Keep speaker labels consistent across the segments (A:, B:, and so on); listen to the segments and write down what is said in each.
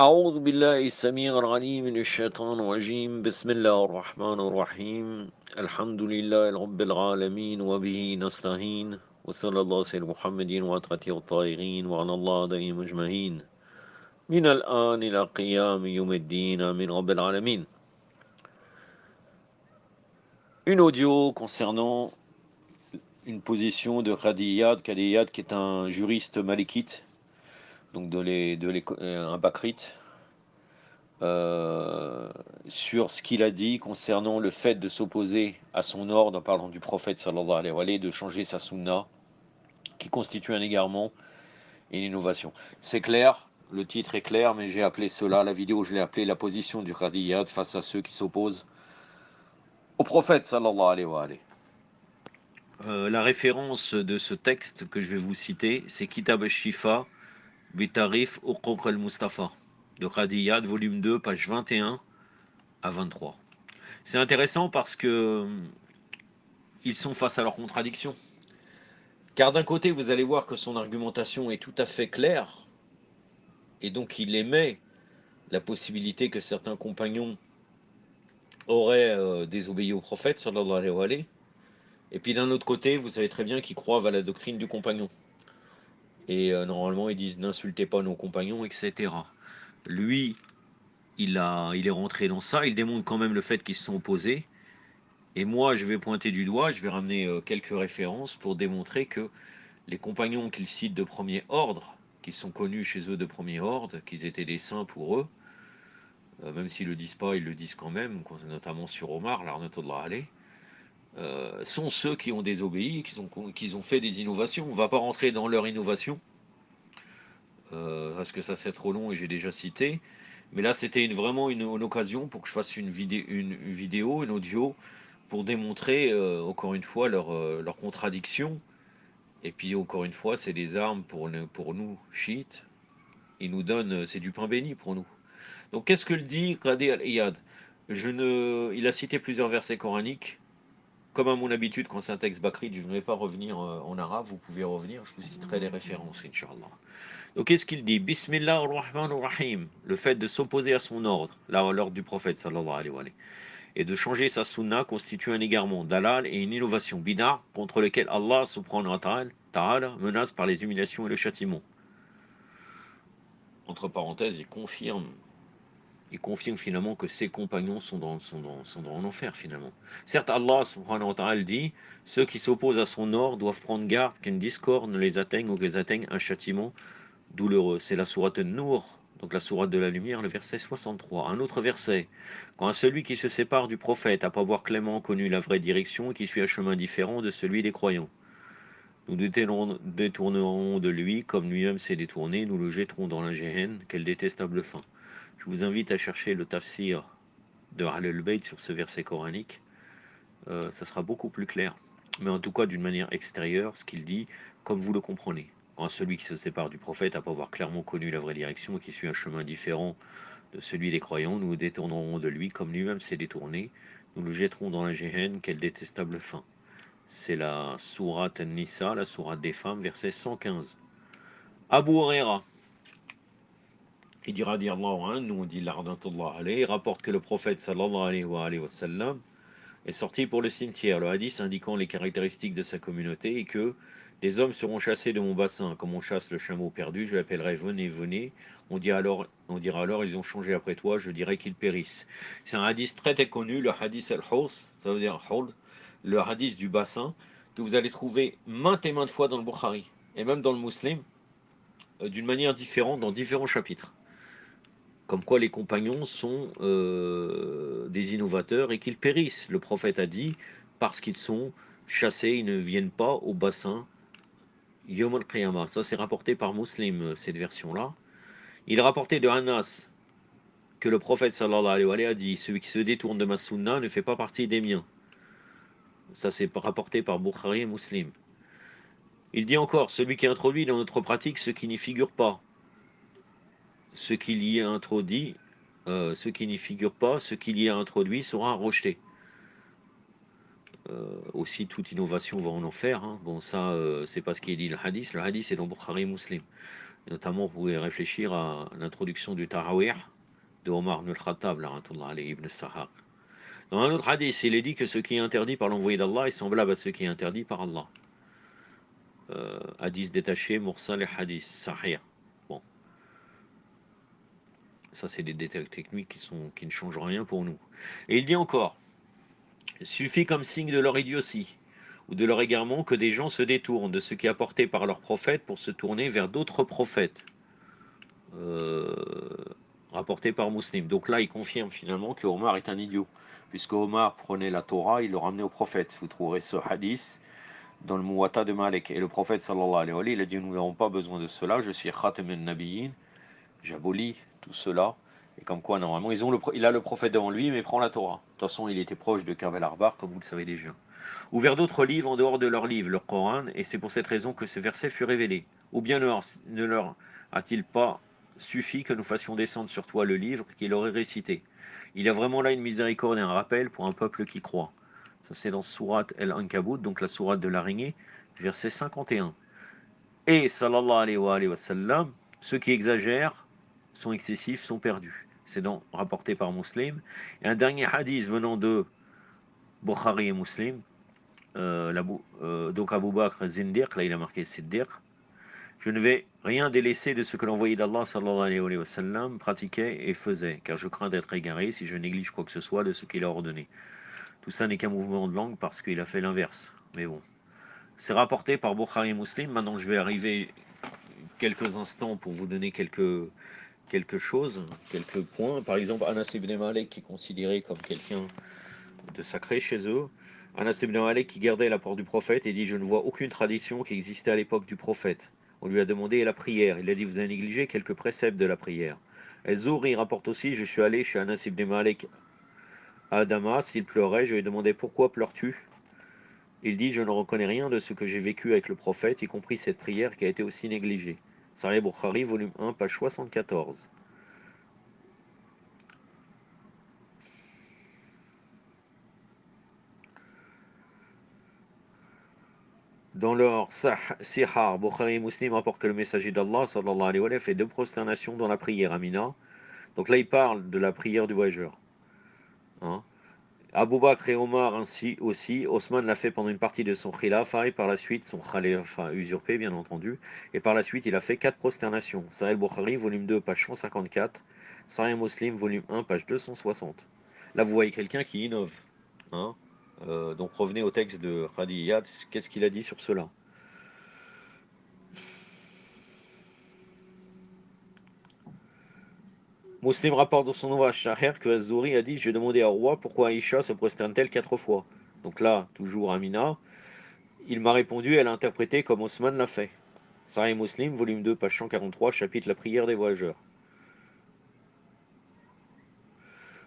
A: أعوذ بالله السميع العليم من الشيطان الرجيم بسم الله الرحمن الرحيم الحمد لله رب العالمين وبه نستعين وصلى الله على محمد وعلى الطاهرين وعلى الله عليهم أجمعين من الآن إلى قيام يوم الدين من رب العالمين. Une audio concernant une position de Qadi Iyad qui est un juriste malikite, donc un bakrite, sur ce qu'il a dit concernant le fait de s'opposer à son ordre en parlant du prophète sallallahu alayhi wa sallam, de changer sa sunna, qui constitue un égarement et une innovation. C'est clair, le titre est clair, mais j'ai appelé cela, la vidéo, je l'ai appelé la position du Qadiyad face à ceux qui s'opposent au prophète sallallahu alayhi wa sallam. La référence de ce texte que je vais vous citer, c'est Kitab al-Shifa, Bitarif Uquq al-Mustafa, de Qadiyad, volume 2, page 21 à 23. C'est intéressant parce que ils sont face à leurs contradictions. Car d'un côté, vous allez voir que son argumentation est tout à fait claire, et donc il émet la possibilité que certains compagnons auraient désobéi au prophète, sallallahu alayhi wa sallam. Et puis d'un autre côté, vous savez très bien qu'ils croient à la doctrine du compagnon. Et normalement, ils disent n'insultez pas nos compagnons, etc. Lui, il est rentré dans ça, il démontre quand même le fait qu'ils se sont opposés. Et moi, je vais pointer du doigt, je vais ramener quelques références pour démontrer que les compagnons qu'il cite de premier ordre, qui sont connus chez eux de premier ordre, qu'ils étaient des saints pour eux, même s'ils ne le disent pas, ils le disent quand même, notamment sur Omar, l'arnatullah alayh, sont ceux qui ont désobéi, qui ont fait des innovations. On ne va pas rentrer dans leur innovation, parce que ça serait trop long et j'ai déjà cité. Mais là, c'était vraiment une occasion pour que je fasse une vidéo, une audio, pour démontrer, encore une fois, leur contradiction. Et puis, encore une fois, c'est des armes pour nous, chiites. Il nous donne, c'est du pain béni pour nous. Donc, qu'est-ce que le dit Qadi al-Iyad? Il a cité plusieurs versets coraniques. Comme à mon habitude, quand c'est un texte bakrite, je ne vais pas revenir en arabe. Vous pouvez revenir, je vous citerai les références, Inch'Allah. Donc, qu'est-ce qu'il dit? Bismillah ar-Rahman ar-Rahim. Le fait de s'opposer à son ordre, l'ordre du prophète, sallallahu alayhi wa sallam, et de changer sa sunna constitue un égarement, dalal et une innovation, bid'a, contre lequel Allah subhanahu wa ta'ala menace par les humiliations et le châtiment. Entre parenthèses, il confirme finalement que ses compagnons sont dans l'enfer finalement. Certes, Allah subhanahu wa ta'ala dit, ceux qui s'opposent à son ordre doivent prendre garde qu'une discorde ne les atteigne ou qu'ils atteignent un châtiment douloureux. C'est la sourate An-Nur, donc la sourate de la lumière, le verset 63. Un autre verset, quand à celui qui se sépare du prophète, après avoir clairement connu la vraie direction et qui suit un chemin différent de celui des croyants, nous détournerons de lui comme lui-même s'est détourné, nous le jetterons dans la Géhenne, quelle détestable fin. Je vous invite à chercher le tafsir de Ahlul Bayt sur ce verset coranique. Ça sera beaucoup plus clair. Mais en tout cas, d'une manière extérieure, ce qu'il dit, comme vous le comprenez. Quand celui qui se sépare du prophète, après avoir clairement connu la vraie direction et qui suit un chemin différent de celui des croyants, nous nous détournerons de lui comme lui-même s'est détourné. Nous le jetterons dans la Géhenne, quelle détestable fin. C'est la sourate An-Nisa, la sourate des femmes, verset 115. Abu Huraira, il dira nous on dit l'ardatullah alayhi, rapporte que le prophète sallallahu alayhi wa sallam est sorti pour le cimetière, le hadith indiquant les caractéristiques de sa communauté et que les hommes seront chassés de mon bassin, comme on chasse le chameau perdu, je l'appellerai venez, venez. On dira alors ils ont changé après toi, je dirai qu'ils périssent. C'est un hadith très très connu, le hadith al-Haws, ça veut dire Hawl, le hadith du bassin, que vous allez trouver maintes et maintes fois dans le Bukhari, et même dans le Muslim, d'une manière différente, dans différents chapitres. Comme quoi les compagnons sont des innovateurs et qu'ils périssent. Le prophète a dit, parce qu'ils sont chassés, ils ne viennent pas au bassin Yom al-Qiyamah. Ça c'est rapporté par Muslim, cette version-là. Il est rapporté de Anas que le prophète sallallahu alayhi wa sallam a dit, celui qui se détourne de ma sunna ne fait pas partie des miens. Ça c'est rapporté par Bukhari et Muslim. Il dit encore, celui qui introduit dans notre pratique ce qui n'y figure pas, ce qu'il y a introduit, ce qui n'y figure pas, ce qu'il y a introduit sera rejeté. Aussi, toute innovation va en enfer. Hein. Bon, ça, c'est pas ce qui est dit le hadith. Le hadith est dans Bukhari Muslim. Et notamment, vous pouvez réfléchir à l'introduction du Tarawih de Omar ibn al-Khattab, ibn Sahar. Dans un autre hadith, il est dit que ce qui est interdit par l'envoyé d'Allah est semblable à ce qui est interdit par Allah. Hadith détaché, Mursal et hadith Sahih. Bon, ça c'est des détails techniques qui ne changent rien pour nous. Et il dit encore, il suffit comme signe de leur idiotie ou de leur égarement que des gens se détournent de ce qui est apporté par leurs prophètes pour se tourner vers d'autres prophètes. Euh, rapporté par Muslim. Donc là, il confirme finalement que Omar est un idiot, puisque Omar prenait la Torah, il le ramenait au prophète. Vous trouverez ce hadith dans le Muwatta de Malik. Et le prophète sallallahu alayhi wa sallam, il a dit, nous n'avons pas besoin de cela, je suis Khatam al-Nabiyyin, j'abolis tout cela. Et comme quoi, normalement, il a le prophète devant lui, mais prend la Torah. De toute façon, il était proche de Kavel Arbar, comme vous le savez déjà. Ou vers d'autres livres en dehors de leur livre, leur Coran, et c'est pour cette raison que ce verset fut révélé. Ou bien ne leur a-t-il pas suffi que nous fassions descendre sur toi le livre qu'il aurait récité? Il y a vraiment là une miséricorde et un rappel pour un peuple qui croit. Ça c'est dans Surat El-Ankabut, donc la sourate de l'araignée, verset 51. Et, sallallahu alayhi wa sallam, ceux qui exagèrent, sont excessifs, sont perdus. C'est donc rapporté par Muslim. Et un dernier hadith venant de Bukhari et Muslim, donc Abu Bakr Zindiq, là il a marqué Siddiq, je ne vais rien délaisser de ce que l'envoyé d'Allah sallallahu alayhi wa sallam pratiquait et faisait, car je crains d'être égaré si je néglige quoi que ce soit de ce qu'il a ordonné. Tout ça n'est qu'un mouvement de langue parce qu'il a fait l'inverse. Mais bon, c'est rapporté par Bukhari et Muslim. Maintenant, je vais arriver quelques instants pour vous donner quelque chose, quelques points. Par exemple, Anas ibn Malik qui est considéré comme quelqu'un de sacré chez eux. Anas ibn Malik qui gardait la porte du prophète et dit, je ne vois aucune tradition qui existait à l'époque du prophète. On lui a demandé la prière. Il a dit, vous avez négligé quelques préceptes de la prière. El-Zouri rapporte aussi, je suis allé chez Anas ibn Malik à Damas, il pleurait, je lui ai demandé, pourquoi pleures-tu? Il dit, je ne reconnais rien de ce que j'ai vécu avec le prophète, y compris cette prière qui a été aussi négligée. Sahih Bukhari, volume 1, page 74. Dans leur Sihar, Bukhari et Muslim rapportent que le messager d'Allah sallallahu alayhi wa sallam fait deux prosternations dans la prière, Amina. Donc là, il parle de la prière du voyageur. Hein. Abu Bakr et Omar ainsi aussi. Osman l'a fait pendant une partie de son khilafa et par la suite son khalifa usurpé, bien entendu. Et par la suite, il a fait quatre prosternations. Sahih Bukhari, volume 2, page 154. Sahih Muslim, volume 1, page 260. Là, vous voyez quelqu'un qui innove. Hein. Donc revenez au texte de Khadijat. Qu'est-ce qu'il a dit sur cela? Muslim rapporte dans son ouvrage Shaher que Az-Zouri a dit, j'ai demandé au roi pourquoi Aïcha se prosterne-t-elle quatre fois. Donc là, toujours Amina, il m'a répondu, elle a interprété comme Osman l'a fait. Sahih Muslim, volume 2, page 143, chapitre La prière des voyageurs.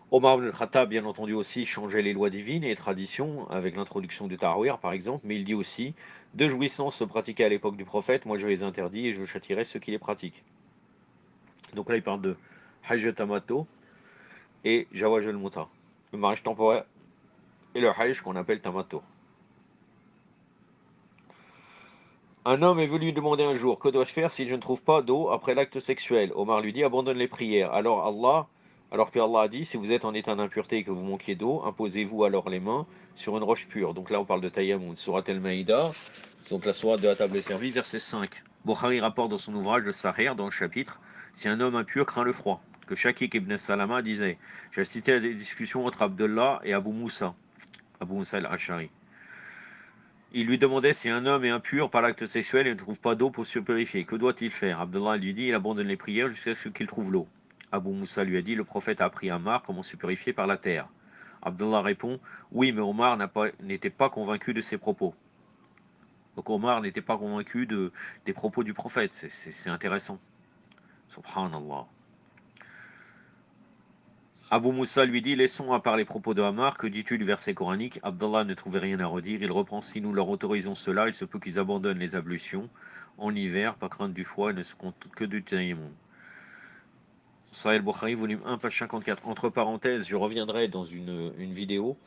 A: Omar ibn al-Khattab, bien entendu aussi, changeait les lois divines et les traditions avec l'introduction du Tarawih, par exemple, mais il dit aussi, deux jouissances se pratiquaient à l'époque du prophète, moi je les interdis et je châtirai ceux qui les pratiquent. Donc là, il parle de Hajj Tamato et Jawaj al-Muta, le mariage temporaire et le Hajj qu'on appelle Tamato. Un homme est venu lui demander un jour, que dois-je faire si je ne trouve pas d'eau après l'acte sexuel? Omar lui dit, abandonne les prières. Alors que Allah a dit, si vous êtes en état d'impureté et que vous manquiez d'eau, imposez-vous alors les mains sur une roche pure. Donc là, on parle de Tayammoun, Surat al-Maïda, donc la sourate de la table servie, verset 5. Bukhari rapporte dans son ouvrage de Sahih, dans le chapitre, si un homme impur craint le froid, que Shakik ibn Salama disait, j'ai assisté à des discussions entre Abdullah et Abu Moussa al-Ashari. Il lui demandait si un homme est impur par l'acte sexuel et ne trouve pas d'eau pour se purifier. Que doit-il faire? Abdullah lui dit, il abandonne les prières jusqu'à ce qu'il trouve l'eau. Abu Moussa lui a dit, le prophète a appris à Ammar comment se purifier par la terre. Abdullah répond, oui, mais Omar n'était pas convaincu de ses propos. Donc Omar n'était pas convaincu des propos du prophète. C'est intéressant. Subhanallah. Abu Moussa lui dit, laissons à part les propos de Ammar, que dis-tu du verset coranique? Abdallah ne trouvait rien à redire, il reprend, si nous leur autorisons cela, il se peut qu'ils abandonnent les ablutions en hiver, par crainte du froid, et ne se contentent que du tayammum. Sahih al-Bukhari, volume 1, page 54. Entre parenthèses, je reviendrai dans une vidéo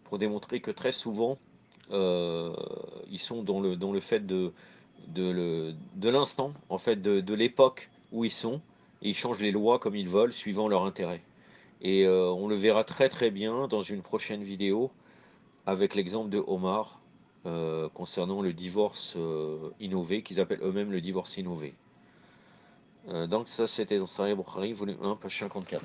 A: pour démontrer que très souvent, ils sont dans le fait de l'instant, en fait, de l'époque où ils sont, et ils changent les lois comme ils veulent, suivant leur intérêt. Et on le verra très très bien dans une prochaine vidéo, avec l'exemple de Omar, concernant le divorce innové, qu'ils appellent eux-mêmes le divorce innové. Donc ça, c'était dans Sahih Bukhari, volume 1, page 54.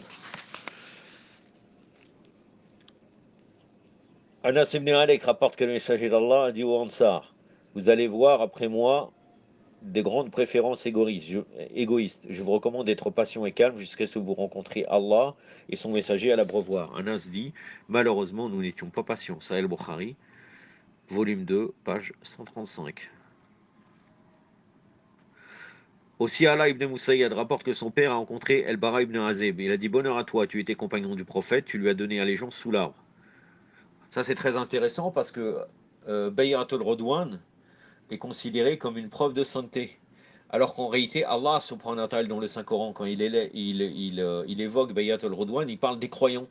A: Anas ibn Malik rapporte que le messager d'Allah a dit aux Ansar, vous allez voir après moi des grandes préférences égoïstes. Je vous recommande d'être patient et calme jusqu'à ce que vous rencontriez Allah et son messager à l'abreuvoir. Anas dit, malheureusement, nous n'étions pas patients. Sahih Bukhari, volume 2, page 135. Aussi, Allah ibn Musayyad rapporte que son père a rencontré El-Bara ibn Azib. Il a dit, bonheur à toi, tu étais compagnon du prophète, tu lui as donné allégeance sous l'arbre. Ça, c'est très intéressant parce que Bay'atul Rodwan est considéré comme une preuve de sainteté. Alors qu'en réalité, Allah subhanahu wa ta'ala dans le Saint-Coran, quand il évoque Bay'atul Rodwan, il parle des croyants.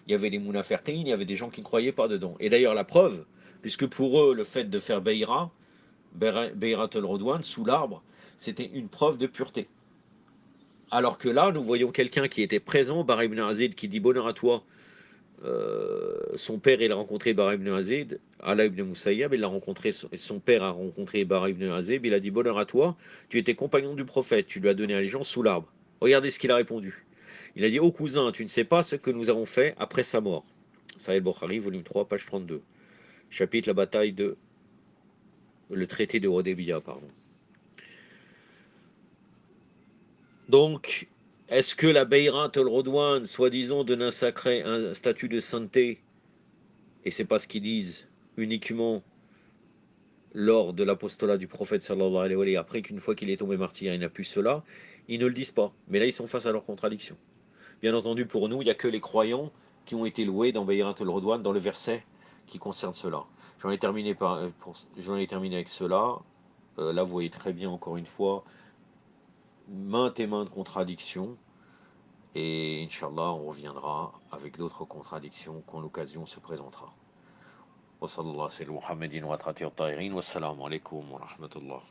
A: Il y avait les Munafiqin, il y avait des gens qui ne croyaient pas dedans. Et d'ailleurs, la preuve, puisque pour eux, le fait de faire Bay'atul Rodwan, sous l'arbre, c'était une preuve de pureté. Alors que là, nous voyons quelqu'un qui était présent, Bara ibn Azid, qui dit bonheur à toi. Son père, il a rencontré Bara ibn Azid, Allah ibn Musayyab, il l'a rencontré, son père a rencontré Bara ibn Azib, il a dit bonheur à toi, tu étais compagnon du prophète, tu lui as donné allégeance sous l'arbre. Regardez ce qu'il a répondu. Il a dit, ô cousin, tu ne sais pas ce que nous avons fait après sa mort. Sahih Bukhari, volume 3, page 32. Chapitre la bataille de. Le traité de Hodébiya, pardon. Donc, est-ce que la Bayrat al-Rodwan, soi-disant, donne un sacré, un statut de sainteté, et c'est pas ce qu'ils disent uniquement lors de l'apostolat du prophète sallallahu alayhi wa sallam, après qu'une fois qu'il est tombé martyr, il n'a plus cela, ils ne le disent pas. Mais là, ils sont face à leur contradiction. Bien entendu, pour nous, il n'y a que les croyants qui ont été loués dans Bayrat al-Rodwan, dans le verset qui concerne cela. J'en ai terminé avec cela. Là, vous voyez très bien, encore une fois, maintes et maintes contradictions. Et Inch'Allah, on reviendra avec d'autres contradictions quand l'occasion se présentera. Wa sallallahu alayhi wa sallam, Muhammadin wa atrati wa tahirin, wassalamu alaikum wa rahmatullah.